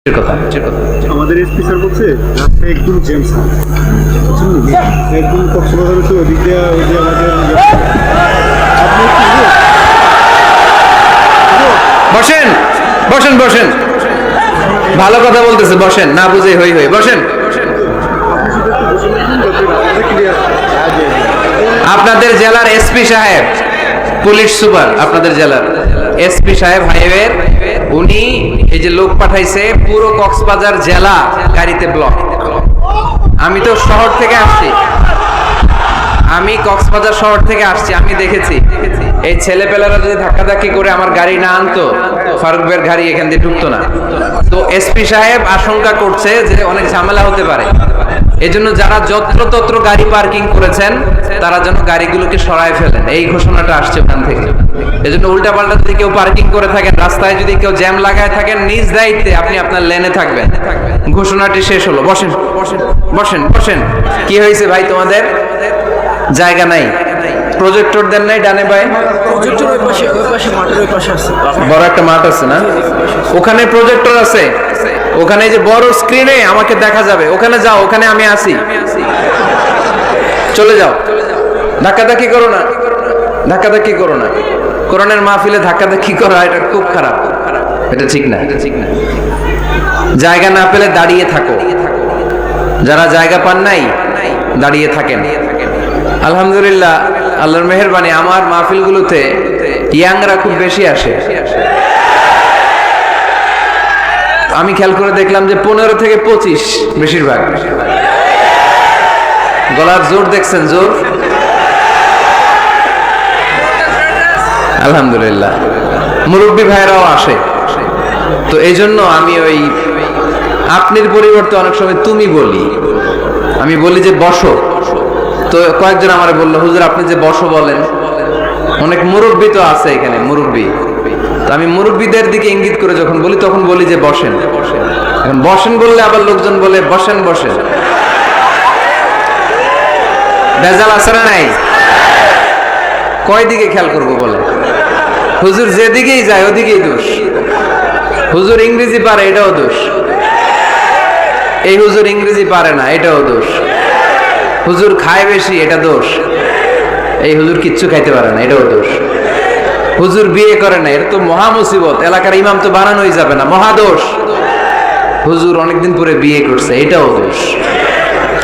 আমাদের SP sir বলছে রাস্তায় একদম জ্যাম স্যার একদম কক্সবাজার হচ্ছে ওদিক দিয়ে ওই যে আমাদের বসেন বসেন বসেন, ভালো কথা বলতেছে, বসেন, না বুঝে হই হই বসেন। আপনাদের জেলার এসপি সাহেব, পুলিশ সুপার আপনাদের জেলার এসপি সাহেব হাইওয়ের, উনি এই যে লোক পাঠাইছে পুরো কক্সবাজার জেলা গাড়িতে ব্লক। আমি তো শহর থেকে আসছি, আমি কক্সবাজার শহর থেকে আসছি, আমি দেখেছি এই ছেলেপেলেরা যদি ধাক্কাধাক্কি করে আমার গাড়ি না আনতো, ফারুক ভাইয়ের গাড়ি এখান দিয়ে ঢুকতো না। তো এসপি সাহেব আশঙ্কা করছে যে অনেক ঝামেলা হতে পারে, এজন্য যারা যত্রতত্র গাড়ি পার্কিং করেছেন তারা যেন গাড়িগুলোকে সরায় ফেলেন, এই ঘোষণাটা আসছে ওখান থেকে। এজন্য উল্টাপাল্টা যদি কেউ পার্কিং করে থাকেন, রাস্তায় যদি কেউ জ্যাম লাগায় থাকেন, নিজ দায়িত্বে আপনি আপনার লেনে থাকবেন। ঘোষণাটি শেষ হলো। বসেন বসেন বসেন। কি হয়েছে ভাই, তোমাদের জায়গা নাই? প্রজেক্টর দেন নাই ডানে ভাই? প্রজেক্টর ওই পাশে মাঠের ওই পাশে আছে, বড় একটা মাঠ আছে না, ওখানে প্রজেক্টর আছে, ওখানে যে বড় স্ক্রিনে আমাকে দেখা যাবে, ওখানে যাও, ওখানে আমি আছি, চলে যাও। ধাক্কাধাক্কি করো না, ধাক্কাধাক্কি করো না। কোরআনের মাহফিলে ধাক্কাধাক্কি করা এটা খুব খারাপ, এটা ঠিক না। জায়গা না পেলে দাঁড়িয়ে থাকো, যারা জায়গা পান নাই দাঁড়িয়ে থাকেন। আলহামদুলিল্লাহ, আল্লাহর মেহেরবানি, আমার মাহফিলগুলোতে ইয়াংরা খুব বেশি আসে। আমি খেয়াল করে দেখলাম যে 15 থেকে 25 বেশিরভাগ। গলার জোর দেখছেন, জোর আলহামদুলিল্লাহ। মুরব্বী ভাইরাও আসে, তো এই জন্য আমি ওই আপনির পরিবর্তে অনেক সময় তুমি বলি, আমি বলি যে বসো। তো কয়েকজন আমার বললো, হুজুর আপনি যে বসো বলেন, অনেক মুরব্বী তো আছে এখানে, মুরব্বী। তো আমি মুরব্বীদের দিকে ইঙ্গিত করে যখন বলি তখন বলি যে বসেন। এখন বসেন বললে আবার লোকজন বলে বসেন বসেন। ভেজাল আছে না নাই? কয় দিকে খেয়াল করবো বলে? হুজুর যেদিকেই যায় ওদিকেই দোষ। হুজুর ইংরেজি পারে, এটাও দোষ। এই হুজুর ইংরেজি পারে না, এটাও দোষ। হুজুর খায় বেশি, এটা দোষ। এই হুজুর কিচ্ছু খাইতে পারে না, এটাও দোষ। হুজুর বিয়ে করে না, এটা তো মহা মুসিবত, এলাকার ইমাম তো বানানোই যাবে না, মহা দোষ। হুজুর অনেকদিন পরে বিয়ে করছে, এটাও দোষ।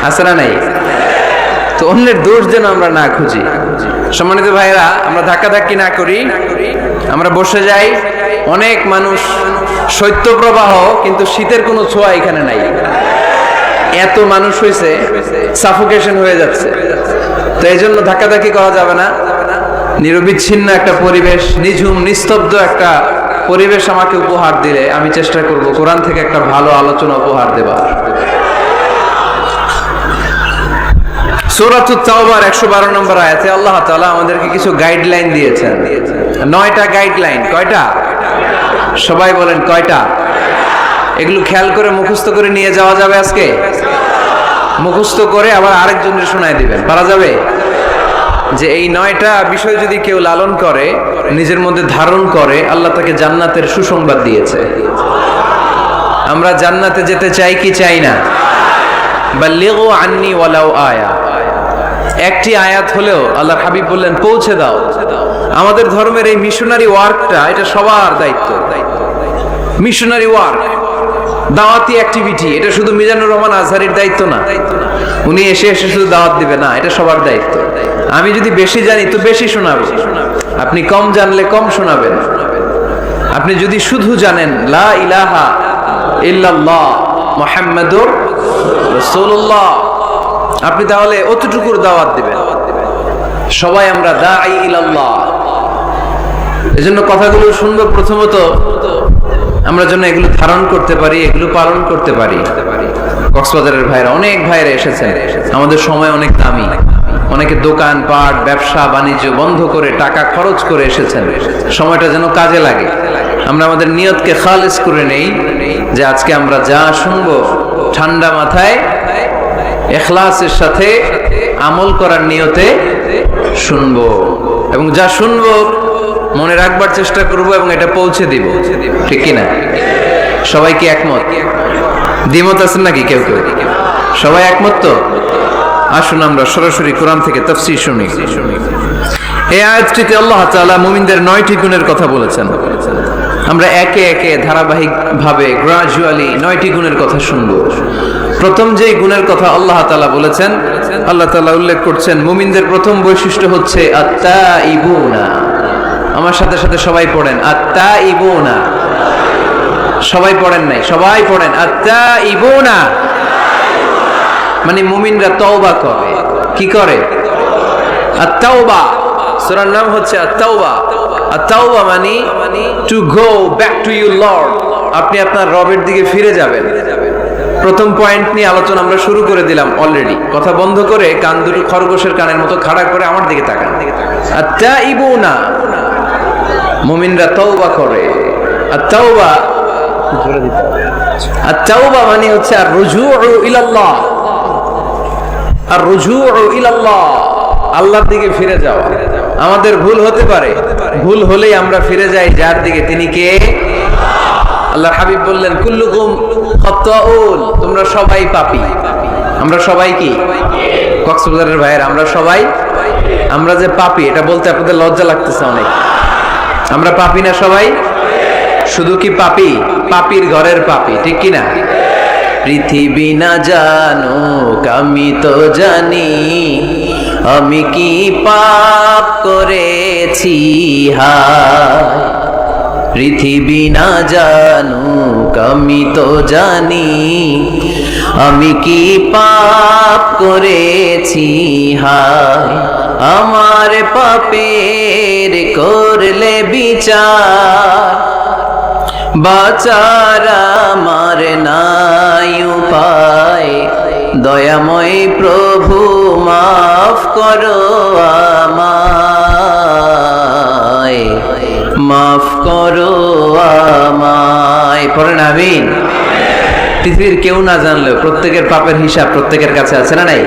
আছে না নাই? তো অন্যের দোষ যেন আমরা না খুঁজি। সম্মানিত ভাইরা, আমরা ধাক্কাধাক্কি না করি, আমরা বসে যাই। অনেক মানুষ, শৈত্যপ্রবাহ, কিন্তু শীতের কোনো ছোঁয়া এখানে নাই। এত মানুষ হয়েছে, সাফোকেশন হয়ে যাচ্ছে। তো এই জন্য ধাক্কাধাক্কি করা যাবে না। নিরবিচ্ছিন্ন একটা পরিবেশ, নিঝুম নিস্তব্ধ একটা পরিবেশ আমাকে উপহার দিলে আমি চেষ্টা করব কোরআন থেকে একটা ভালো আলোচনা উপহার দেবার। সূরাতুত তাওবার 112 নম্বর আয়াতে আল্লাহ তাআলা আমাদেরকে কিছু গাইডলাইন দিয়েছেন। 9টা গাইডলাইন। কয়টা? সবাই বলেন কয়টা? এগুলো খেয়াল করে মুখস্থ করে নিয়ে যাওয়া যাবে আজকে? মুখস্থ করে আবার আরেকজনের শোনায় দিবেন, পারা যাবে? যে এই 9টা বিষয় যদি কেউ লালন করে, নিজের মধ্যে ধারণ করে, আল্লাহ তাকে জান্নাতের সুসংবাদ দিয়েছে। আমরা জান্নাতে যেতে চাই কি চাই না? বাল্লিগু আন্নি ওয়ালাউ আয়া। একটি আয়াত হলেও আল্লাহর হাবিব বললেন পৌঁছে দাও। আমাদের ধর্মের এই মিশনারি ওয়ার্কটা, এটা সবার দায়িত্ব। মিশনারি ওয়ার্ক, দাওয়াতি অ্যাক্টিভিটি, এটা শুধু মিজানুর রহমান আজহারির দায়িত্ব না। উনি এসে এসে শুধু দাওয়াত দিবে না, এটা সবার দায়িত্ব। আমি যদি বেশি জানি তো বেশি শোনাবো, আপনি কম জানলে কম শোনাবেন। আপনি যদি শুধু জানেন লা ইলাহা ইল্লাল্লাহ মুহাম্মাদুর রাসূলুল্লাহ, আপনি তাহলে অতটুকুর দাওয়াত দিবেন। সবাই আমরা দাঈ ইলাল্লাহ। এজন্য কথাগুলো শুনবো, প্রথমত আমরা যেন এগুলো ধারণ করতে পারি, এগুলো পালন করতে পারি। কক্সবাজারের ভাইরা, অনেক ভাইরা এসেছেন, আমাদের সময় অনেক দামি। অনেকে দোকান পাট, ব্যবসা বাণিজ্য বন্ধ করে টাকা খরচ করে এসেছেন, সময়টা যেন কাজে লাগে। আমরা আমাদের নিয়তকে খালিস করে নেই, যে আজকে আমরা যা শুনবো ঠান্ডা মাথায় ইখলাসের সাথে আমল করার নিয়তে শুনবো, এবং যা শুনবো মনে রাখবার চেষ্টা করব এবং এটা পৌঁছে দিব, ঠিক কিনা? সবাই কি একমত? দ্বিমত আছেন নাকি কেউ কেউ? সবাই একমত তো? আসুন আমরা সরাসরি কোরআন থেকে তাফসীর শুনি। এই আয়াতটিতে আল্লাহ তাআলা মুমিনদের 9টি গুণের কথা বলেছেন। আমরা একে একে ধারাবাহিকভাবে গ্রাজুয়ালি 9টি গুণের কথা শুনব। প্রথম যেই গুণের কথা আল্লাহ তাআলা বলেছেন, আল্লাহ তাআলা উল্লেখ করছেন মুমিনদের প্রথম বৈশিষ্ট্য হচ্ছে আত্তাইবুনা। আমার সাথে সাথে সবাই পড়েন আত্তাইবুনা। সবাই পড়েন নাই, সবাই পড়েন আত্তাইবুনা। মানে মুমিনরা তওবা করে। কি করে? আত-তাওবা। সূরার নাম হচ্ছে আত-তাওবা। আত-তাওবা মানে to go back to your Lord. আপনি আপনার রবের দিকে ফিরে যাবেন। প্রথম পয়েন্ট নিয়ে আলোচনা আমরা শুরু করে দিলাম অলরেডি। কথা বন্ধ করে কান দুটো খরগোশের কানের মতো খাড়া করে আমার দিকে তাকান। আত-তাইবুনা, মুমিনরা তওবা করে। আত-তাওবা জোরে দিতে হবে। আত-তাওবা মানে হচ্ছে আর-রুজুউ ইলাল্লাহ। আর-রুজুউ ইলাল্লাহ, আল্লাহর দিকে ফিরে যাওয়া। আমাদের ভুল হতে পারে, ভুল হলেই আমরা ফিরে যাই যার দিকে, তিনি কে? আল্লাহর হাবিব বললেন কুল্লুকুম খাত্তাউন, তোমরা সবাই পাপী। আমরা সবাই কি? কক্সবাজারের ভাইয়ের আমরা সবাই, আমরা যে পাপী এটা বলতে আপনাদের লজ্জা লাগতেছে অনেক। আমরা পাপী না সবাই? শুধু কি পাপী? পাপীর ঘরের পাপী, ঠিক কি না? পৃথিবী না জানুক আমি তো জানি, আমি কি পাপ করেছি হায়। পৃথিবী না জানুক আমি তো জানি, আমি কি পাপ করেছি হায়। আমার পাপের করলে বিচার, বাঁচার আমার নাই উপায়। দয়াময় প্রভু মাফ করো আমায়, মাফ করো আমায়। পড়েন আমিন। পৃথিবীর কেউ না জানলেও প্রত্যেকের পাপের হিসাব প্রত্যেকের কাছে আছে না নাই?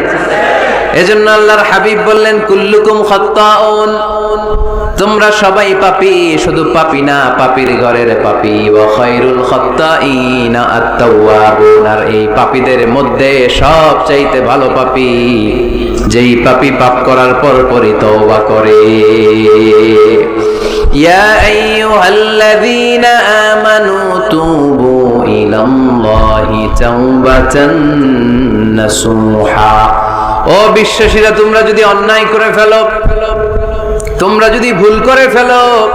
এজন্য আল্লাহর হাবিব বললেন কুল্লুকুম খাত্তাউন, তোমরা সবাই পাপী। শুধু পাপী না, পাপীর ঘরের পাপী। ওয়া খায়রুল খাত্তাইনা আত-তাওয়াবুন, আর এই পাপীদের মধ্যে সবচাইতে ভালো পাপী যেই পাপী পাপ করার পরই তওবা করে। ইয়া আইয়ুহাল্লাযীনা আমানু তুবু ইলাল্লাহি তাওবাতান নাসুহা। ও বিশ্বাসীরা, তোমরা যদি অন্যায় করে ফেলো, তোমরা যদি ভুল করে ফেলো,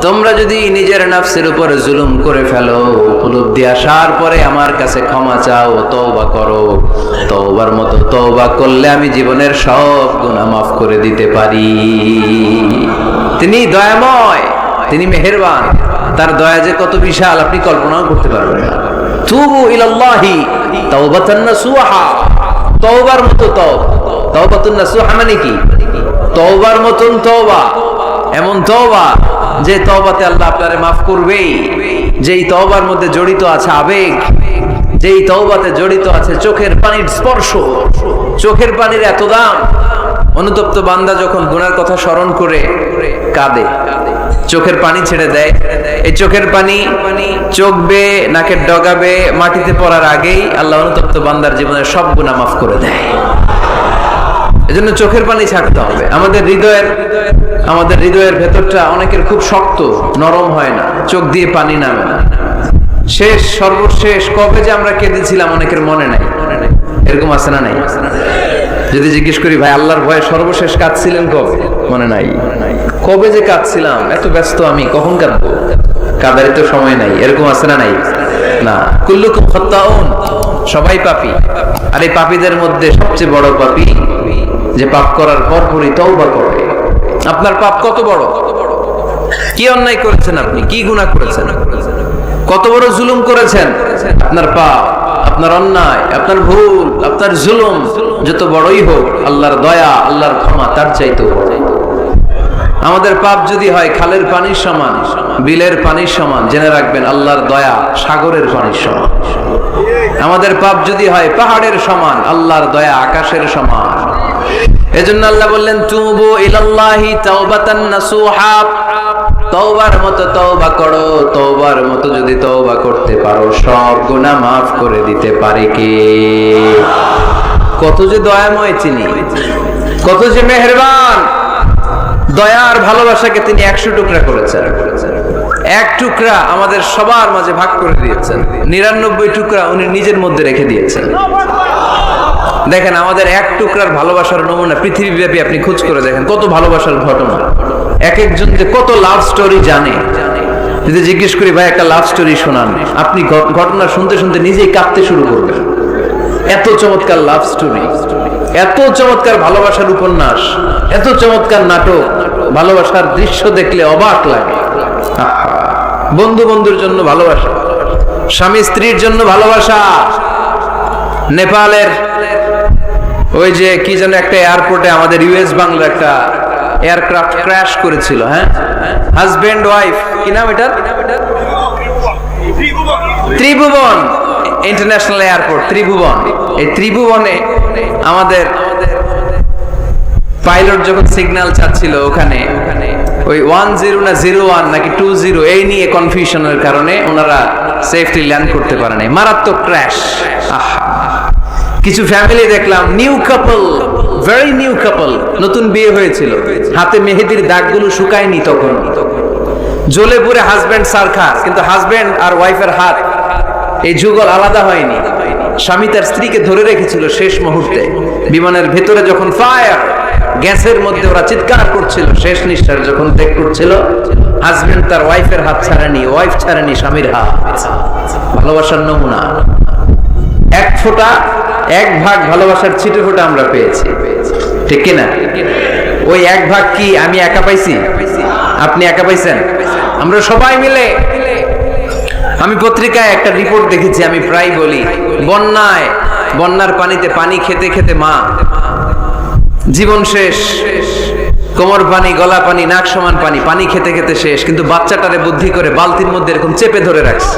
তোমরা যদি নিজের নফসের উপর জুলুম করে ফেলো, উপলব্ধি আসার পরে আমার কাছে ক্ষমা চাও, তওবা করো। তওবার মতো তওবা করলে আমি জীবনের সব গুনাহ মাফ করে দিতে পারি। তিনি দয়াময়, তিনি মেহেরবান। তার দয়া যে কত বিশাল আপনি কল্পনাও করতে পারবেন না। তুবু ইলাল্লাহি তাওবাতান নাসুহা, তওবার মতো তওবা। তাওবাতুন নাসুহা মানে কি? তওবার মতন তওবা, এমন তওবা যে তওবাতে আল্লাহ আপনারে মাফ করবেই। যেই তওবার মধ্যে জড়িত আছে আবেগ, যেই তওবাতে জড়িত আছে চোখের পানির স্পর্শ, চোখের পানির এত দাম। অনুতপ্ত বান্দা যখন গুনার কথা স্মরণ করে কাঁদে, চোখের পানি ছেড়ে দেয়, এই চোখের পানি চোখ বেয়ে নাকের ডগাবে মাটিতে পড়ার আগেই আল্লাহ অনুতপ্ত বান্দার জীবনের সব গুনাহ মাফ করে দেয়। এজন্য চোখের পানি ছাড়তে হবে। আমাদের হৃদয়ের ভেতরটা অনেকের খুব শক্ত, নরম হয় না, চোখ দিয়ে পানি নামে না। সর্বশেষ কবে যে আমরা কেঁদেছিলাম অনেকের মনে নাই। এরকম আছে না নাই? যদি জিজ্ঞেস করি ভাই আল্লাহর ভয়ে সর্বশেষ কাঁদছিলেন কবে, মনে নাই। কবে যে কাঁদছিলাম, এত ব্যস্ত আমি, কখন কাঁদবো, কাঁদার তো সময় নাই। এরকম আছে না নাই? না। কুল্লুকুম খাত্তাউন, সবাই পাপী। আর এই পাপীদের মধ্যে সবচেয়ে বড় পাপী যে পাপ করার পরই তওবা করে। আপনার পাপ কত বড়? কি অন্যায় করেছেন আপনি? কি গুনাহ করেছেন? কত বড় জুলুম করেছেন? আপনার পাপ, আপনার অন্যায়, আপনার ভুল, আপনার জুলুম যত বড়ই হোক, আল্লাহর দয়া, আল্লাহর ক্ষমা তার চাইতেও বড়। আমাদের পাপ যদি হয় খালের পানির সমান, বিলের পানির সমান, জেনে রাখবেন আল্লাহর দয়া সাগরের পানির সমান। আমাদের পাপ যদি হয় পাহাড়ের সমান, আল্লাহর দয়া আকাশের সমান। এজন্য আল্লাহ বললেন তুবু ইলাল্লাহি তাওবাতান নাসুহা, তওবার মতো তওবা করো, তওবার মতো যদি তওবা করতে পারো সব গুনাহ মাফ করে দিতে পারে কে? কত যে দয়াময় তিনি, কত যে মেহেরবান। দয়ার ভালোবাসাকে তিনি 100 টুকরা করেছেন, এক টুকরা আমাদের সবার মাঝে ভাগ করে দিয়েছেন, 99 টুকরা উনি নিজের মধ্যে রেখে দিয়েছেন। দেখেন আমাদের এক টুকরার ভালোবাসার নমুনা পৃথিবীব্যাপী আপনি খোঁজ করে দেখেন, কত ভালোবাসার ঘটনা। এক একজন যে কত লাভ স্টোরি জানে, যদি জিজ্ঞেস করি ভাই একটা লাভ স্টোরি শোনান, আপনি ঘটনা শুনতে শুনতে নিজেই কাঁদতে শুরু করবেন। এত চমৎকার লাভ স্টোরি, এত চমৎকার ভালোবাসার উপন্যাস, এত চমৎকার নাটক, ভালোবাসার দৃশ্য দেখলে অবাক লাগে। বন্ধু বন্ধুর জন্য ভালোবাসা, স্বামী স্ত্রীর জন্য ভালোবাসা। নেপালের ওই যে কি যেন একটা এয়ারপোর্টে আমাদের ইউএস বাংলার একটা এয়ারক্রাফট ক্র্যাশ করেছিল, হ্যাঁ, হাজবেন্ড ওয়াইফ, কি নাম এটার? ত্রিভুবন ইন্টারন্যাশনাল এয়ারপোর্ট, ত্রিভুবন। এই ত্রিভুবনে আমাদের পাইলট যখন সিগন্যাল চাচ্ছিল ওখানে ওই 10 না 01 নাকি 20 এই নিয়ে কনফিউশনের কারণে ওনারা সেফলি ল্যান্ড করতে পারে নাই, মারাত্মক ক্র্যাশ। কিছু ফ্যামিলি দেখলাম, নিউ কাপল, ভেরি নিউ কাপল, নতুন বিয়ে হয়েছিল, হাতে মেহেদির দাগগুলো শুকায়নি তখন, জ্বলে পুড়ে হাজবেন্ড সারখার, কিন্তু হাজবেন্ড আর ওয়াইফের হাত এই যুগল আলাদা হয়নি। স্বামী তার স্ত্রীকে ধরে রেখেছিল শেষ মুহূর্তে, বিমানের ভেতরে যখন ফায়ার, গ্যাসের মধ্যে ওরা চিৎকার করছিল, শেষ নিঃশ্বাস যখন ত্যাগ করছিল, হাজবেন্ড তার ওয়াইফের হাত ছাড়েনি, ওয়াইফ ছাড়েনি স্বামীর হাত। ভালোবাসার নমুনা। এক ফোঁটা, এক ভাগ ভালোবাসার ছিটে ফোঁটা আমরা পেয়েছি, ঠিক কিনা? ওই এক ভাগ কি আমি একা পাইছি? আপনি একা পাইছেন? আমরা সবাই মিলে। আমি পত্রিকায় একটা রিপোর্ট দেখেছি, আমি প্রায় বলি, বন্যার পানিতে পানি খেতে খেতে মা জীবন শেষ, কোমর পানি, গলা পানি, নাক সমান পানি, পানি খেতে খেতে শেষ, কিন্তু বাচ্চাটারে বুদ্ধি করে বালতির মধ্যে এরকম চেপে ধরে রাখছে,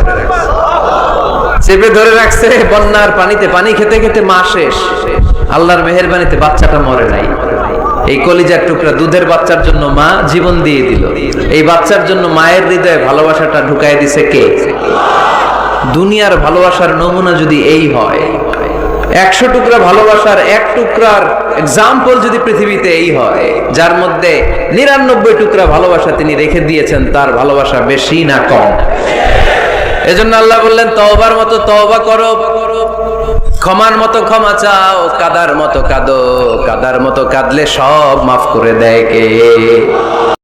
বন্যার পানিতে পানি খেতে খেতে মা শেষ। আল্লাহর মেহেরবানিতে বাচ্চাটা মরে নাই। এই কলিজার টুকরা দুধের বাচ্চার জন্য মা জীবন দিয়ে দিল। এই বাচ্চার জন্য মায়ের হৃদয়ে ভালোবাসাটা ঢুকাই দিছে কে? দুনিয়ার ভালোবাসার নমুনা যদি এই হয়, 100 টুকরা ভালোবাসার এক টুকরার এক্সাম্পল যদি পৃথিবীতে এই হয়, যার মধ্যে 99 টুকরা ভালোবাসা তিনি রেখে দিয়েছেন, তার ভালোবাসা বেশি না কম? এজন্য আল্লাহ বললেন তওবার মতো তওবা করো, ক্ষমার মতো ক্ষমা চাও, কাদার মতো কাঁদো, কাদার মতো কাঁদলে সব মাফ করে দেয় কে?